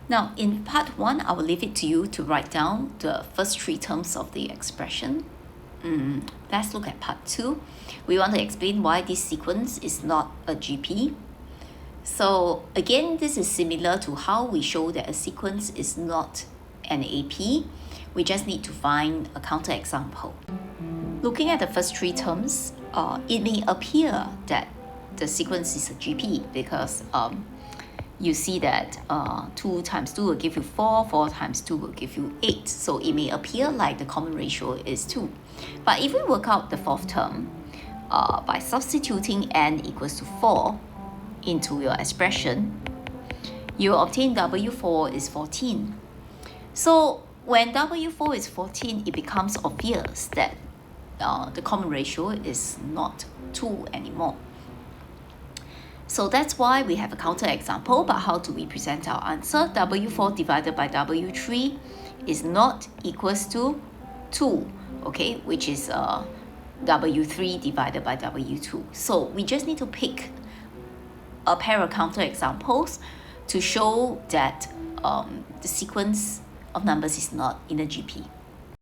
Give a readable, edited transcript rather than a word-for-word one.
Now, in part 1, I will leave it to you to write down the first 3 terms of the expression. Let's look at part 2. We want to explain why this sequence is not a GP. So again, this is similar to how we show that a sequence is not an AP. We just need to find a counterexample. Looking at the first 3 terms, it may appear that the sequence is a GP because you see that 2 times 2 will give you 4, 4 times 2 will give you 8. So it may appear like the common ratio is 2. But if we work out the 4th term by substituting n equals to 4 into your expression, you obtain W4 is 14. So when W4 is 14, it becomes obvious that the common ratio is not 2 anymore. So that's why we have a counterexample. But how do we present our answer? W4 divided by W3 is not equals to 2, okay, which is W3 divided by W2. So we just need to pick a pair of counterexamples to show that the sequence of numbers is not in a GP.